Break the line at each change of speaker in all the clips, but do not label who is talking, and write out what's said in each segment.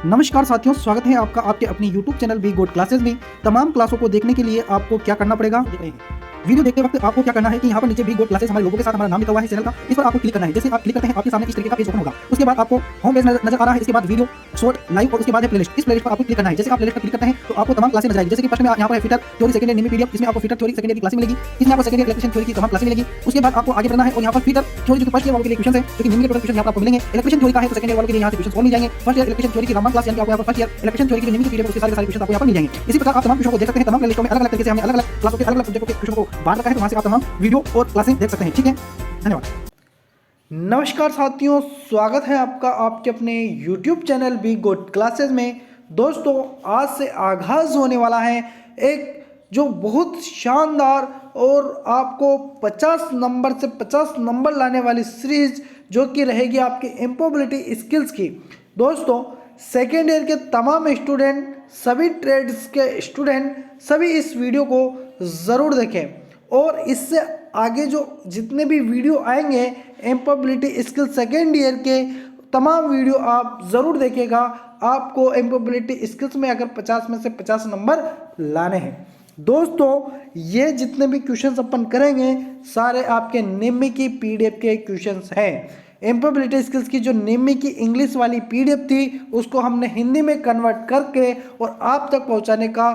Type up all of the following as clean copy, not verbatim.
नमस्कार साथियों, स्वागत है आपका आपके अपनी YouTube channel V good classes में। तमाम क्लासों को देखने के लिए आपको क्या करना पड़ेगा, वीडियो देखते वक्त आपको क्या करना है कि यहाँ पर नीचे वी गुड क्लासेस हमारे लोगों के साथ हमारा नाम लिखा हुआ है चैनल का, इस पर आपको क्लिक करना है। जैसे आप क्लिक करते हैं आपके सामने इस तरीके का पेज ओपन होगा। उसके बाद आपको होम पेज नजर आ रहा है, इसके बाद वीडियो शॉर्ट लाइव और उसके बाद है प्लेलिस्ट। इस प्लेलिस्ट पर आपको क्लिक करना है। जैसे आप प्लेलिस्ट पर क्लिक करते हैं तो आपको तमाम क्लासेस नजर आएगी। जैसे कि फर्स्ट में यहाँ पर फिटर थ्योरी सेकंड ईयर निमी पीडीएफ, इसमें आपको फिटर थ्योरी सेकंड ईयर की क्लास मिलेगी। इसमें आपको सेकंड ईयर इलेक्ट्रिशियन थ्योरी की तमाम क्लास मिलेगी। उसके बाद आपको आगे बढ़ना है और यहाँ पर फिटर थ्योरी जो कि फर्स्ट ईयर वालों के लिए क्वेश्चन है, जो कि निमी के टोटल क्वेश्चन यहाँ पर आपको मिलेंगे। इलेक्ट्रिशियन थ्योरी का है तो सेकंड ईयर वालों के लिए यहाँ से क्वेश्चन और मिल जाएंगे। फर्स्ट ईयर इलेक्ट्रिशियन थ्योरी की रामबन क्लास यानी आपको यहाँ पर फर्स्ट ईयर इलेक्ट्रिशियन थ्योरी की निमी की पीडीएफ उसके सारे क्वेश्चन आपको यहाँ पर मिल जाएंगे। इसी प्रकार आप तमाम क्वेश्चन को देख सकते हैं। तमाम प्लेलिस्टों में अलग अलग तरीके से हमने अलग अलग क्लासों के अलग अलग सब्जेक्टों के क्वेश्चन को बांट रखा है, तो वहाँ से आप तमाम वीडियो और क्लासें देख सकते हैं। ठीक है, धन्यवाद। नमस्कार साथियों, स्वागत है आपका आपके अपने YouTube channel be good classes में। दोस्तों, आज से आगाज होने वाला है एक जो बहुत शानदार और आपको 50 नंबर से 50 नंबर लाने वाली सीरीज जो कि रहेगी आपकी एम्प्लॉयबिलिटी स्किल्स की। दोस्तों, सेकेंड ईयर के तमाम स्टूडेंट, सभी ट्रेड्स के स्टूडेंट सभी इस वीडियो को ज़रूर देखें और इससे आगे जो जितने भी वीडियो आएंगे एम्प्लॉयबिलिटी स्किल सेकेंड ईयर के तमाम वीडियो आप ज़रूर देखिएगा। आपको एम्प्लॉयबिलिटी स्किल्स में अगर 50 में से 50 नंबर लाने हैं। दोस्तों, ये जितने भी क्वेश्चंस अपन करेंगे सारे आपके निम्मी की पीडीएफ के क्वेश्चंस हैं। एम्प्लॉयबिलिटी स्किल्स की जो निम्मी की इंग्लिश वाली पीडीएफ थी उसको हमने हिंदी में कन्वर्ट करके और आप तक पहुंचाने का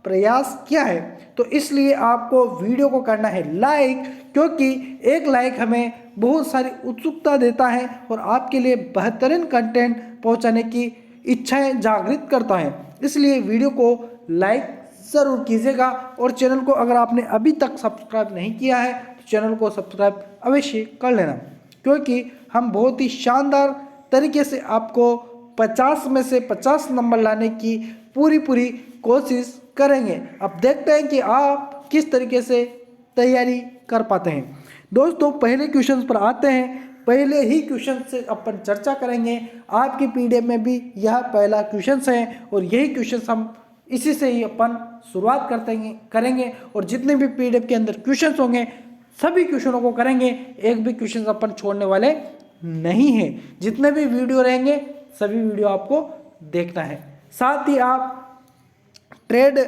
प्रयास किया है। तो इसलिए आपको वीडियो को करना है लाइक, क्योंकि एक लाइक हमें बहुत सारी उत्सुकता देता है और आपके लिए बेहतरीन कंटेंट पहुंचाने की इच्छाएं जागृत करता है। इसलिए वीडियो को लाइक ज़रूर कीजिएगा और चैनल को अगर आपने अभी तक सब्सक्राइब नहीं किया है तो चैनल को सब्सक्राइब अवश्य कर लेना, क्योंकि हम बहुत ही शानदार तरीके से आपको 50 में से 50 नंबर लाने की पूरी कोशिश करेंगे। अब देखते हैं कि आप किस तरीके से तैयारी कर पाते हैं। दोस्तों, पहले क्वेश्चन पर आते हैं। पहले ही क्वेश्चन से अपन चर्चा करेंगे। आपकी पीडीएफ में भी यह पहला क्वेश्चन है और यही क्वेश्चन हम इसी से ही अपन शुरुआत करेंगे और जितने भी पीडीएफ के अंदर क्वेश्चन होंगे सभी क्वेश्चनों को करेंगे। एक भी क्वेश्चन अपन छोड़ने वाले नहीं है। जितने भी वीडियो रहेंगे सभी वीडियो आपको देखना है। साथ ही आप ट्रेड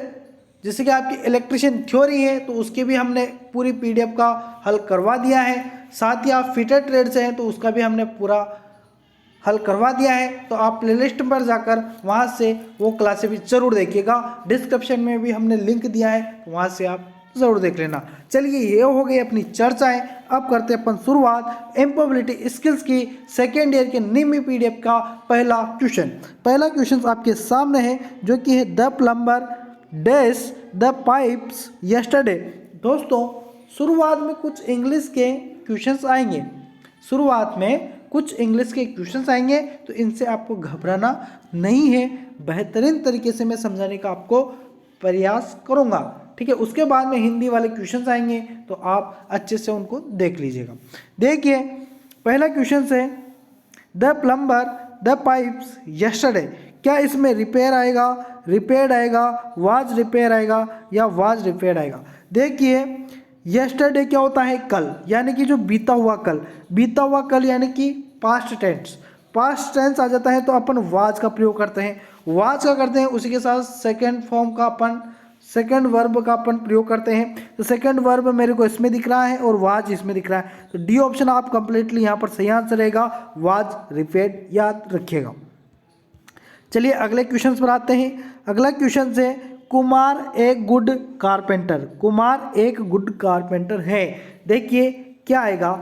जैसे कि आपकी इलेक्ट्रिशियन थ्योरी है तो उसकी भी हमने पूरी पीडीएफ का हल करवा दिया है। साथ ही आप फिटर ट्रेड से हैं तो उसका भी हमने पूरा हल करवा दिया है। तो आप प्लेलिस्ट पर जाकर वहां से वो क्लासेस भी जरूर देखिएगा। डिस्क्रिप्शन में भी हमने लिंक दिया है, तो वहां से आप जरूर देख लेना। चलिए, ये हो गई अपनी चर्चाएं। अब करते हैं अपन शुरुआत एम्प्लॉयबिलिटी स्किल्स की सेकेंड ईयर के निम्मी पीडीएफ का पहला क्वेश्चन। पहला क्वेश्चन आपके सामने है जो कि है the plumber dash the pipes yesterday. दोस्तों, शुरुआत में कुछ इंग्लिश के क्वेश्चंस आएंगे। शुरुआत में कुछ इंग्लिश के क्वेश्चंस आएंगे तो इनसे आपको घबराना नहीं है। बेहतरीन तरीके से मैं समझाने का आपको प्रयास करूंगा। ठीक है, उसके बाद में हिंदी वाले क्वेश्चंस आएंगे तो आप अच्छे से उनको देख लीजिएगा। देखिए, पहला क्वेश्चन है the plumber the pipes yesterday. क्या इसमें रिपेयर आएगा, रिपेयर्ड आएगा, वाज रिपेयर आएगा या वाज रिपेयर्ड आएगा? देखिए, यस्टरडे क्या होता है? कल, यानी कि जो बीता हुआ कल। बीता हुआ कल यानी कि पास्ट टेंस। पास्ट टेंस आ जाता है तो अपन वाज का प्रयोग करते हैं। वाज का करते हैं उसी के साथ सेकेंड फॉर्म का अपन सेकेंड वर्ब का अपन प्रयोग करते हैं। तो सेकेंड वर्ब मेरे को इसमें दिख रहा है और वाज इसमें दिख रहा है, तो डी ऑप्शन आप कंप्लीटली यहाँ पर सही आंसर रहेगा। वाज रिपेयर्ड याद रखिएगा। चलिए अगले क्वेश्चन पर आते हैं। अगला क्वेश्चन है कुमार एक गुड कारपेंटर। कुमार एक गुड कारपेंटर है। देखिए क्या आएगा,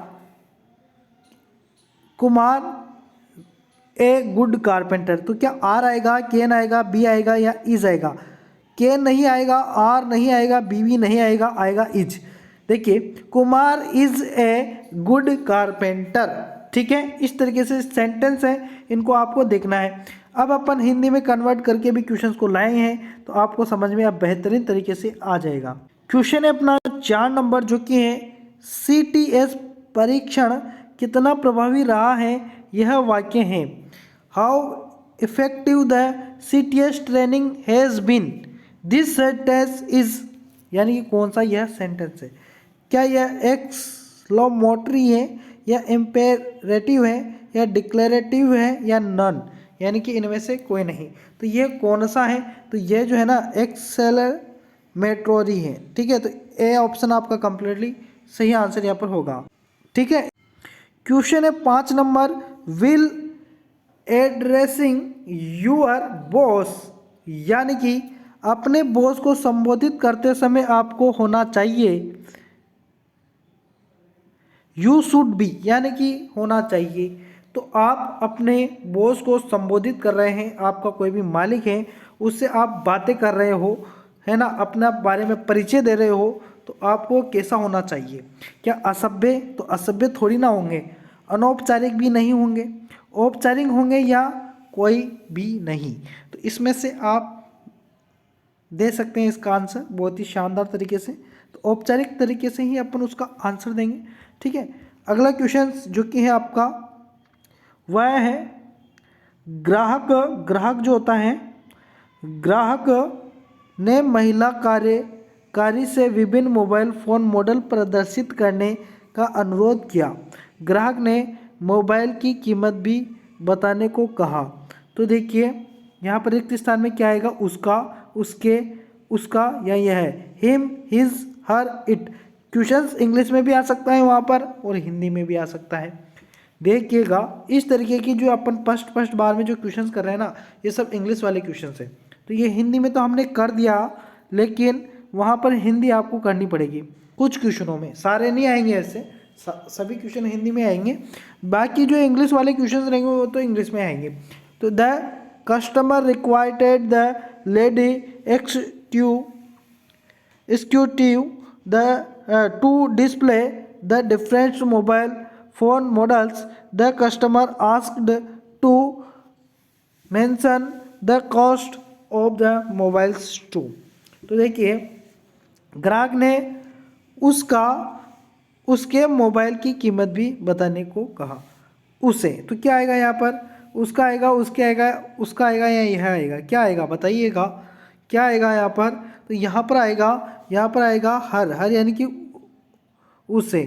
कुमार ए गुड कारपेंटर। तो क्या आर आएगा, केन आएगा, बी आएगा या इज आएगा? केन नहीं आएगा, आर नहीं आएगा, बी भी नहीं आएगा, आएगा इज। देखिए, Kumar is a good carpenter. ठीक है, इस तरीके से सेंटेंस है, इनको आपको देखना है। अब अपन हिंदी में कन्वर्ट करके भी क्वेश्चंस को लाए हैं तो आपको समझ में अब बेहतरीन तरीके से आ जाएगा। क्वेश्चन है अपना 4 नंबर जो कि है CTS परीक्षण कितना प्रभावी रहा है? यह वाक्य है how effective the CTS training has been. This sentence is, यानी कि कौन सा यह सेंटेंस है? क्या यह एक्सक्लेमेटरी है या इम्पेरेटिव है या डिक्लेरेटिव है या नन? यानी कि इनमें से कोई नहीं। तो ये कौन सा है? तो ये जो है ना एक्सेलमेटरी है। ठीक है, तो ए ऑप्शन आपका कंप्लीटली सही आंसर यहाँ पर होगा। ठीक है, क्वेश्चन है 5 नंबर, विल एड्रेसिंग यूर बॉस, यानी कि अपने बॉस को संबोधित करते समय आपको होना चाहिए, यू शुड बी, यानी कि होना चाहिए। तो आप अपने बॉस को संबोधित कर रहे हैं, आपका कोई भी मालिक है, उससे आप बातें कर रहे हो, है ना, अपना बारे में परिचय दे रहे हो, तो आपको कैसा होना चाहिए? क्या असभ्य? तो असभ्य थोड़ी ना होंगे, अनौपचारिक भी नहीं होंगे, औपचारिक होंगे या कोई भी नहीं। तो इसमें से आप दे सकते हैं इसका आंसर बहुत ही शानदार तरीके से। तो औपचारिक तरीके से ही अपन उसका आंसर देंगे। ठीक है, अगला क्वेश्चन जो कि है आपका वह है ग्राहक जो होता है, ग्राहक ने महिला कार्यकारी से विभिन्न मोबाइल फ़ोन मॉडल प्रदर्शित करने का अनुरोध किया। ग्राहक ने मोबाइल की कीमत भी बताने को कहा। तो देखिए यहाँ पर रिक्त स्थान में क्या आएगा? उसका, उसके, उसका या यह है, him, his, her, it. Questions English में भी आ सकता है वहाँ पर और हिंदी में भी आ सकता है। देखिएगा इस तरीके की जो अपन फर्स्ट बार में जो क्वेश्चंस कर रहे हैं ना, ये सब इंग्लिश वाले क्वेश्चंस हैं। तो ये हिंदी में तो हमने कर दिया, लेकिन वहाँ पर हिंदी आपको करनी पड़ेगी कुछ क्वेश्चनों में, सारे नहीं आएंगे ऐसे, सभी क्वेश्चन हिंदी में आएंगे। बाकी जो इंग्लिश वाले क्वेश्चंस रहेंगे वो तो इंग्लिश में आएंगे। तो the customer required the lady executive to display the different mobile phone models. The customer asked to mention the cost of the mobiles too. तो देखिए ग्राहक ने उसके मोबाइल की कीमत भी बताने को कहा उसे। तो क्या आएगा यहाँ पर? उसका आएगा, उसके आएगा, उसका आएगा या यह आएगा? क्या आएगा बताइएगा, क्या आएगा यहाँ पर? तो यहाँ पर आएगा हर यानी कि उसे,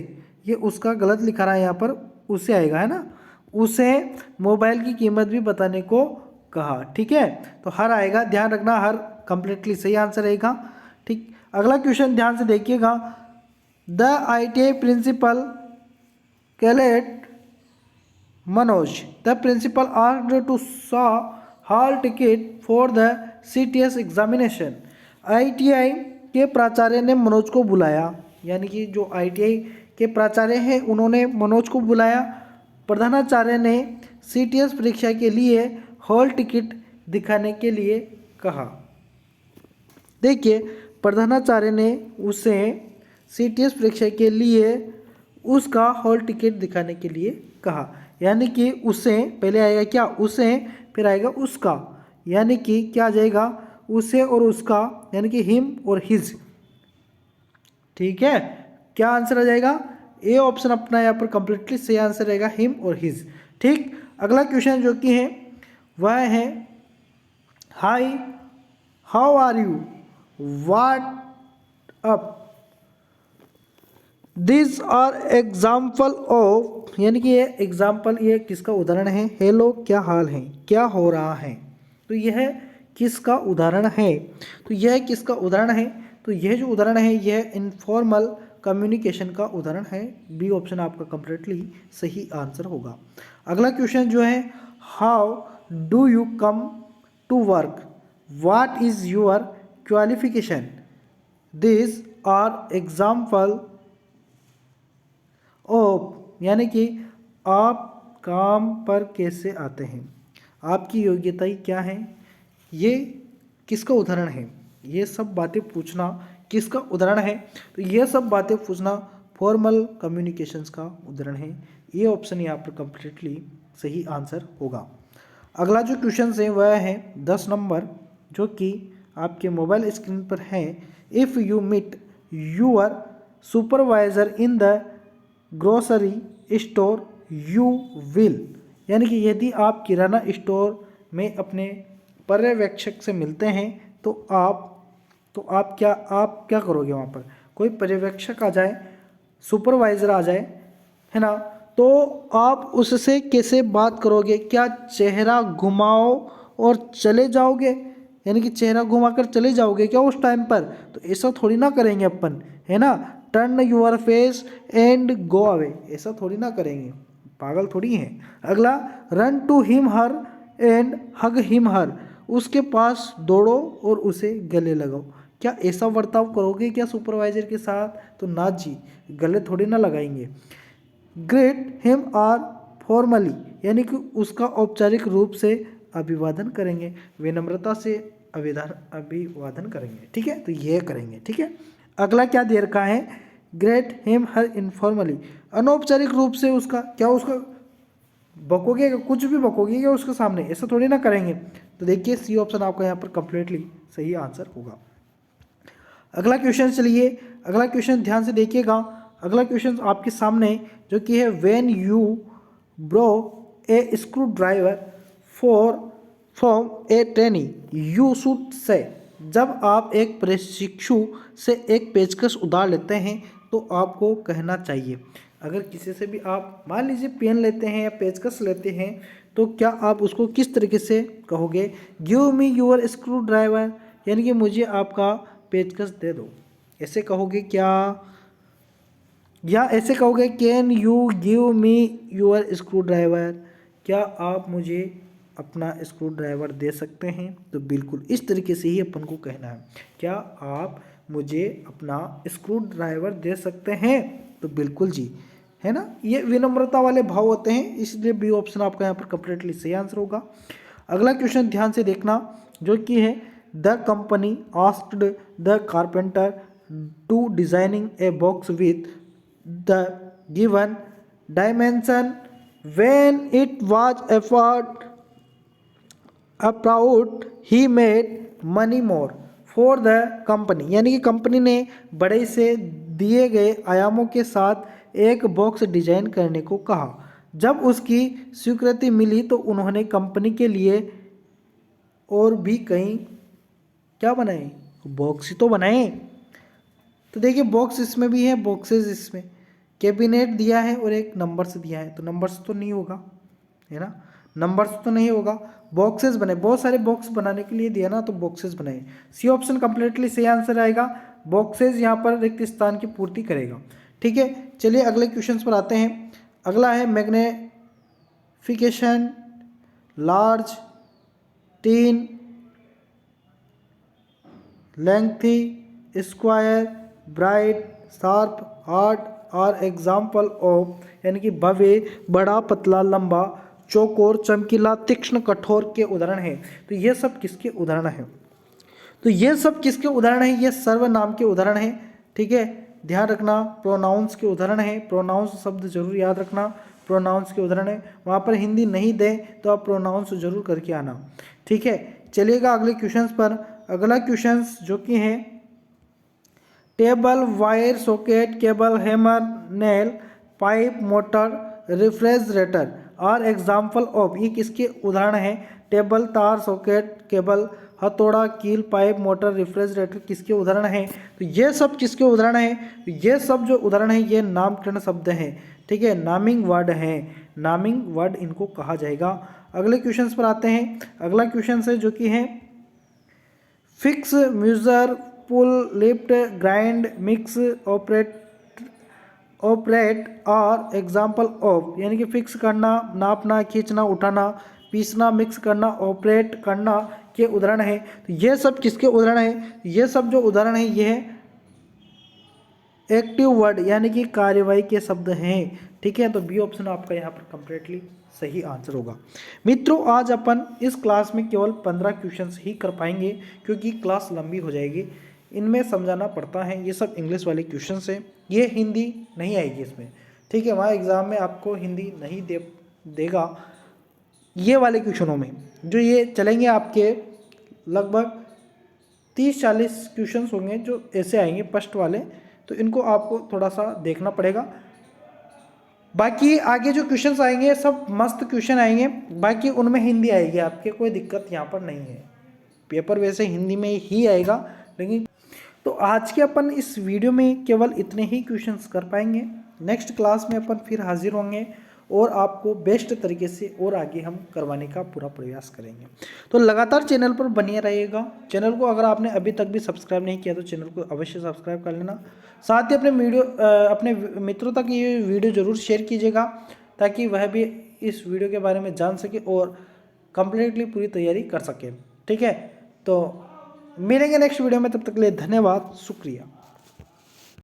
ये उसका गलत लिखा रहा है यहाँ पर, उसे आएगा, है ना, उसे मोबाइल की कीमत भी बताने को कहा। ठीक है, तो हर आएगा, ध्यान रखना, हर कंप्लीटली सही आंसर रहेगा। ठीक, अगला क्वेश्चन ध्यान से देखिएगा। The ITI principal called Manoj, the principal asked to saw hall ticket for the CTS examination. ITI के प्राचार्य ने मनोज को बुलाया, यानी कि जो ITI के प्राचार्य हैं उन्होंने मनोज को बुलाया। प्रधानाचार्य ने CTS परीक्षा के लिए हॉल टिकट दिखाने के लिए कहा। देखिए प्रधानाचार्य ने उसे CTS परीक्षा के लिए उसका हॉल टिकट दिखाने के लिए कहा, यानी कि उसे पहले आएगा क्या? उसे, फिर आएगा उसका, यानी कि क्या आ जाएगा? उसे और उसका, यानी कि हिम और हिज। ठीक है, क्या आंसर आ जाएगा? ए ऑप्शन अपना यहाँ पर कंप्लीटली सही आंसर रहेगा, हिम और हिज। ठीक, अगला क्वेश्चन जो कि है वह है hi, how are you, what up. This are example of, यानी कि ये एग्जाम्पल, ये किसका उदाहरण है? हेलो, क्या हाल है, क्या हो रहा है। तो यह किसका उदाहरण है? तो यह किसका उदाहरण है? तो यह जो उदाहरण है यह इनफॉर्मल कम्युनिकेशन का उदाहरण है। बी ऑप्शन आपका कंप्लीटली सही आंसर होगा। अगला क्वेश्चन जो है how do you come to work, what is your qualification. This are example of, यानी कि आप काम पर कैसे आते हैं, आपकी योग्यताएं क्या हैं, ये किसका उदाहरण है। ये सब बातें पूछना किसका उदाहरण है? तो ये सब बातें पूछना फॉर्मल कम्युनिकेशंस का उदाहरण है। ये ऑप्शन यहाँ पर कंप्लीटली सही आंसर होगा। अगला जो क्वेश्चन है वह है 10 नंबर, जो कि आपके मोबाइल स्क्रीन पर है। If you meet your supervisor in the grocery store you will, यानी कि यदि आप किराना स्टोर में अपने पर्यवेक्षक से मिलते हैं तो आप क्या करोगे? वहाँ पर कोई पर्यवेक्षक आ जाए, सुपरवाइज़र आ जाए, है ना,
तो आप उससे कैसे बात करोगे? क्या चेहरा घुमाओ और चले जाओगे, यानी कि चेहरा घुमाकर चले जाओगे क्या उस टाइम पर? तो ऐसा थोड़ी ना करेंगे अपन, है ना। Turn your face and go away, ऐसा थोड़ी ना करेंगे, पागल थोड़ी हैं। अगला, run to him her and hug him her, उसके पास दौड़ो और उसे गले लगाओ। क्या ऐसा बर्ताव करोगे क्या सुपरवाइजर के साथ? तो ना जी, गले थोड़ी ना लगाएंगे। ग्रेट हिम आर फॉर्मली, यानी कि उसका औपचारिक रूप से अभिवादन करेंगे, विनम्रता से अभिवादन करेंगे, ठीक है। तो ये करेंगे, ठीक है। अगला क्या दे रखा है? ग्रेट हिम हर इनफॉर्मली, अनौपचारिक रूप से उसका, क्या उसका बकोगे, कुछ भी बकोगे क्या उसके सामने? ऐसा थोड़ी ना करेंगे। तो देखिए सी ऑप्शन आपका यहाँ पर कंप्लीटली सही आंसर होगा। अगला क्वेश्चन चलिए, अगला क्वेश्चन ध्यान से देखिएगा। अगला क्वेश्चन आपके सामने जो कि है, when you bro A screw driver from a trainee you should say, जब आप एक प्रशिक्षु से एक पेचकस उधार लेते हैं तो आपको कहना चाहिए। अगर किसी से भी आप मान लीजिए पेन लेते हैं या पेचकस लेते हैं तो क्या आप उसको किस तरीके से कहोगे? Give me your screwdriver, यानी कि मुझे आपका पेचकस दे दो, ऐसे कहोगे क्या? या ऐसे कहोगे can you give me your screwdriver, क्या आप मुझे अपना स्क्रू ड्राइवर दे सकते हैं? तो बिल्कुल इस तरीके से ही अपन को कहना है, क्या आप मुझे अपना स्क्रू ड्राइवर दे सकते हैं? तो बिल्कुल जी, है ना। ये विनम्रता वाले भाव होते हैं, इसलिए बी ऑप्शन आपका यहाँ पर कंप्लीटली सही आंसर होगा। अगला क्वेश्चन ध्यान से देखना जो कि है, the company asked the carpenter to designing a box with the given dimension when it was approved he made money more for the company, यानी कि कंपनी ने बड़े से दिए गए आयामों के साथ एक बॉक्स डिजाइन करने को कहा। जब उसकी स्वीकृति मिली तो उन्होंने कंपनी के लिए और भी कई क्या बनाए? बॉक्स ही तो बनाए। तो देखिए बॉक्स इसमें भी है, बॉक्सेस इसमें, कैबिनेट दिया है और एक नंबर्स दिया है, तो नंबर्स तो नहीं होगा, है ना, नंबर्स तो नहीं होगा, बॉक्सेस बने, बहुत सारे बॉक्स बनाने के लिए दिया ना, तो बॉक्सेस बनाए। सी ऑप्शन कंप्लीटली सही आंसर आएगा, बॉक्सेस यहाँ पर रिक्त स्थान की पूर्ति करेगा, ठीक है। चलिए अगले क्वेश्चन पर आते हैं। अगला है magnification large thin lengthy square bright sharp hard are example of, यानी कि भव्य, बड़ा, पतला, लंबा, चौकोर, चमकीला, तीक्ष्ण, कठोर के उदाहरण हैं। तो ये सब किसके उदाहरण हैं? तो ये सब किसके उदाहरण हैं? ये सर्वनाम के उदाहरण हैं, ठीक है। ध्यान रखना, प्रोनाउंस के उदाहरण हैं, प्रोनाउंस शब्द जरूर याद रखना, प्रोनाउंस के उदाहरण है। वहाँ पर हिंदी नहीं दे तो आप प्रोनाउंस जरूर करके आना, ठीक है। चलिएगा अगले क्वेश्चन पर। अगला क्वेश्चन जो कि है, table, wire, socket, cable, hammer, nail, pipe, motor, refrigerator are example of, ये किसके उदाहरण हैं? टेबल, तार, सॉकेट, केबल, हथौड़ा, कील, पाइप, मोटर, रेफ्रिजरेटर किसके उदाहरण हैं? तो ये सब किसके उदाहरण हैं? तो ये सब जो उदाहरण हैं ये नामकरण शब्द हैं, ठीक है, नामिंग वर्ड हैं, नामिंग वर्ड इनको कहा जाएगा। अगले क्वेश्चन पर आते हैं। अगला क्वेश्चन है जो कि है, फिक्स, मेजर, पुल, लिफ्ट, ग्राइंड, मिक्स, ऑपरेट और एग्जाम्पल ऑफ, यानी कि फिक्स करना, नापना, खींचना, उठाना, पीसना, मिक्स करना, ऑपरेट करना के उदाहरण है। तो ये सब किसके उदाहरण है? ये सब जो उदाहरण है ये है एक्टिव वर्ड, यानी कि कार्यवाही के शब्द हैं, ठीक है। तो बी ऑप्शन आपका यहाँ पर कंप्लीटली सही आंसर होगा। मित्रों आज अपन इस क्लास में केवल 15 क्वेश्चंस ही कर पाएंगे क्योंकि क्लास लंबी हो जाएगी, इनमें समझाना पड़ता है, ये सब इंग्लिश वाले क्वेश्चंस हैं, ये हिंदी नहीं आएगी इसमें, ठीक है। वहाँ एग्ज़ाम में आपको हिंदी नहीं देगा ये वाले क्वेश्चनों में, जो ये चलेंगे आपके लगभग 30-40 क्वेश्चंस होंगे जो ऐसे आएंगे फर्स्ट वाले, तो इनको आपको थोड़ा सा देखना पड़ेगा। बाकी आगे जो क्वेश्चंस आएंगे सब मस्त क्वेश्चन आएंगे, बाकी उनमें हिंदी आएगी, आपके कोई दिक्कत यहाँ पर नहीं है, पेपर वैसे हिंदी में ही आएगा। लेकिन तो आज के अपन इस वीडियो में केवल इतने ही क्वेश्चंस कर पाएंगे, नेक्स्ट क्लास में अपन फिर हाजिर होंगे और आपको बेस्ट तरीके से और आगे हम करवाने का पूरा प्रयास करेंगे। तो लगातार चैनल पर बने रहिएगा। चैनल को अगर आपने अभी तक भी सब्सक्राइब नहीं किया तो चैनल को अवश्य सब्सक्राइब कर लेना। साथ ही अपने मित्रों तक ये वीडियो ज़रूर शेयर कीजिएगा ताकि वह भी इस वीडियो के बारे में जान सके और कंप्लीटली पूरी तैयारी कर सके। ठीक है, तो मिलेंगे नेक्स्ट वीडियो में, तब तक के लिए धन्यवाद, शुक्रिया।